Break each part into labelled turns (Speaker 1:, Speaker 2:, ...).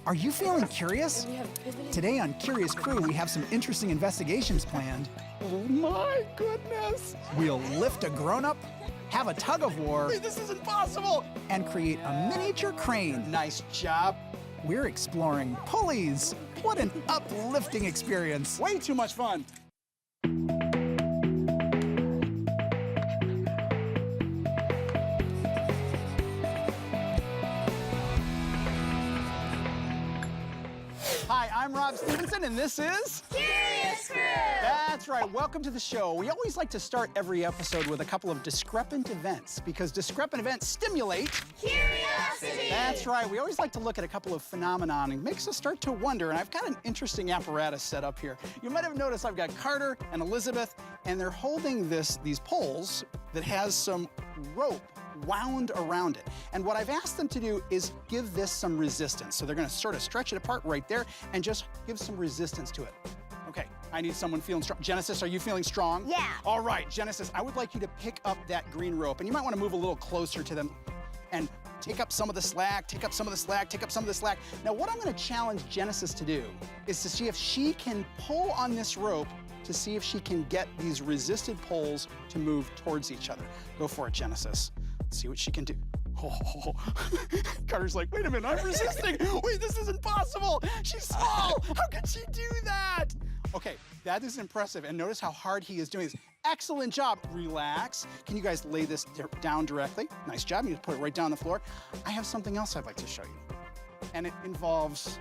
Speaker 1: Are you feeling curious? Today on Curious Crew, we have some interesting investigations planned.
Speaker 2: Oh my goodness!
Speaker 1: We'll lift a grown-up, have a tug-of-war,
Speaker 2: Wait, this is impossible!
Speaker 1: and create a miniature crane.
Speaker 2: Nice job.
Speaker 1: We're exploring pulleys. What an uplifting experience.
Speaker 2: Way too much fun. Hi, I'm Rob Stevenson, and this is
Speaker 3: Curious Crew!
Speaker 2: That's right. Welcome to the show. We always like to start every episode with a couple of discrepant events because discrepant events stimulate
Speaker 3: Curiosity!
Speaker 2: That's right. We always like to look at a couple of phenomenon and makes us start to wonder. And I've got an interesting apparatus set up here. You might have noticed I've got Carter and Elizabeth, and they're holding these poles that has some rope wound around it. And what I've asked them to do is give this some resistance. So they're gonna sort of stretch it apart right there and just give some resistance to it. Okay, I need someone feeling strong. Genesis, are you feeling strong?
Speaker 3: Yeah.
Speaker 2: All right, Genesis, I would like you to pick up that green rope, and you might want to move a little closer to them and take up some of the slack, take up some of the slack, take up some of the slack. Now, what I'm gonna challenge Genesis to do is to see if she can pull on this rope to see if she can get these resisted poles to move towards each other. Go for it, Genesis. Let's see what she can do. Oh, Carter's like, wait a minute, I'm resisting. Wait, this is impossible. She's small. How could she do that? Okay, that is impressive. And notice how hard he is doing this. Excellent job. Relax. Can you guys lay this down directly? Nice job. You just put it right down on the floor. I have something else I'd like to show you. And it involves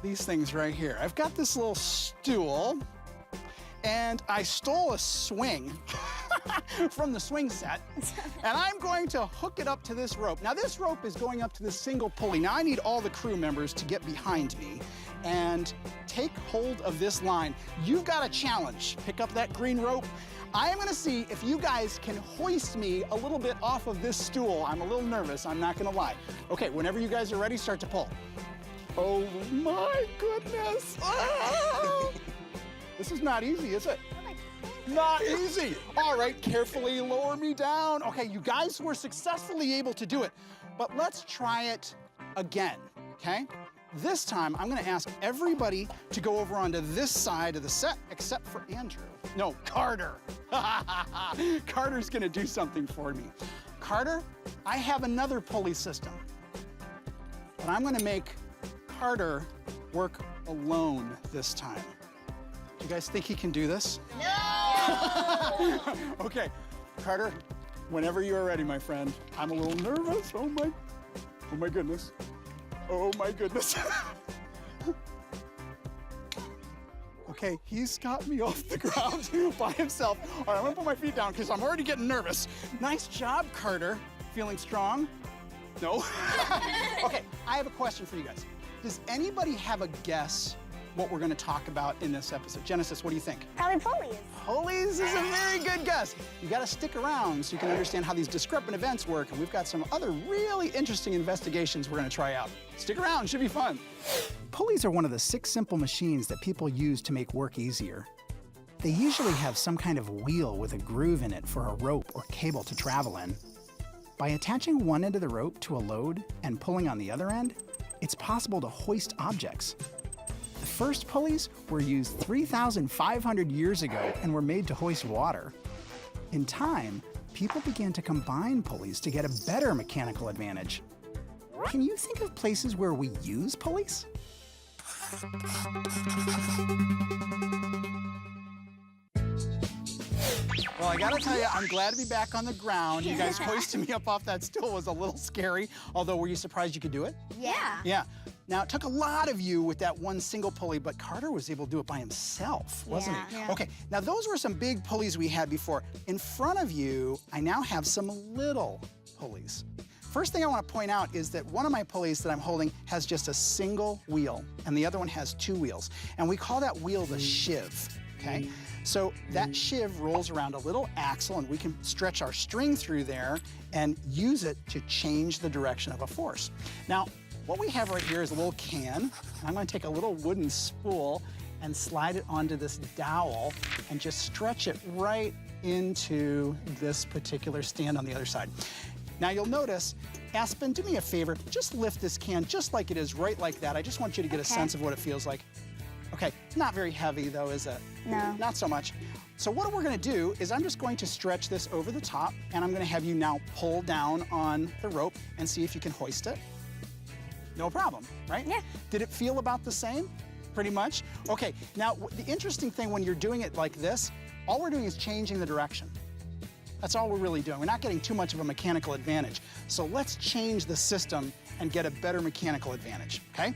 Speaker 2: these things right here. I've got this little stool, and I stole a swing from the swing set, and I'm going to hook it up to this rope. Now, this rope is going up to this single pulley. Now, I need all the crew members to get behind me and take hold of this line. You've got a challenge. Pick up that green rope. I am gonna see if you guys can hoist me a little bit off of this stool. I'm a little nervous, I'm not gonna lie. Okay, whenever you guys are ready, start to pull. Oh my goodness. Ah! This is not easy, is it? Not easy. All right, carefully lower me down. Okay, you guys were successfully able to do it, but let's try it again, okay? This time, I'm gonna ask everybody to go over onto this side of the set, except for Andrew. No, Carter. Carter's gonna do something for me. Carter, I have another pulley system, but I'm gonna make Carter work alone this time. Do you guys think he can do this?
Speaker 3: No!
Speaker 2: Okay, Carter, whenever you are ready, my friend. I'm a little nervous. Oh my goodness. Oh my goodness. Okay, he's got me off the ground by himself. All right, I'm gonna put my feet down because I'm already getting nervous. Nice job, Carter. Feeling strong? No? Okay, I have a question for you guys. Does anybody have a guess what we're gonna talk about in this episode? Genesis, what do you think?
Speaker 3: Probably pulleys.
Speaker 2: Pulleys is a very good guess. You gotta stick around so you can understand how these discrepant events work, and we've got some other really interesting investigations we're gonna try out. Stick around, it should be fun.
Speaker 1: Pulleys are one of the 6 simple machines that people use to make work easier. They usually have some kind of wheel with a groove in it for a rope or cable to travel in. By attaching one end of the rope to a load and pulling on the other end, it's possible to hoist objects. The first pulleys were used 3,500 years ago and were made to hoist water. In time, people began to combine pulleys to get a better mechanical advantage. Can you think of places where we use pulleys?
Speaker 2: Well, I gotta tell you, I'm glad to be back on the ground. You guys hoisting me up off that stool was a little scary, although were you surprised you could do it?
Speaker 3: Yeah.
Speaker 2: Yeah. Now, it took a lot of you with that one single pulley, but Carter was able to do it by himself, wasn't he?
Speaker 3: Yeah.
Speaker 2: Okay, now those were some big pulleys we had before. In front of you, I now have some little pulleys. First thing I want to point out is that one of my pulleys that I'm holding has just a single wheel, and the other one has 2 wheels. And we call that wheel the sheave, okay? So that sheave rolls around a little axle, and we can stretch our string through there and use it to change the direction of a force. Now, what we have right here is a little can. I'm gonna take a little wooden spool and slide it onto this dowel and just stretch it right into this particular stand on the other side. Now you'll notice Aspen, do me a favor, just lift this can just like it is, right like that. I just want you to get a
Speaker 4: Okay.
Speaker 2: sense of what it feels like. Okay, not very heavy though, is it?
Speaker 4: No.
Speaker 2: Not so much. So what we're gonna do is I'm just going to stretch this over the top, and I'm gonna have you now pull down on the rope and see if you can hoist it. No problem, right?
Speaker 4: Yeah.
Speaker 2: Did it feel about the same? Pretty much? Okay, now the interesting thing when you're doing it like this, all we're doing is changing the direction. That's all we're really doing. We're not getting too much of a mechanical advantage. So let's change the system and get a better mechanical advantage, okay?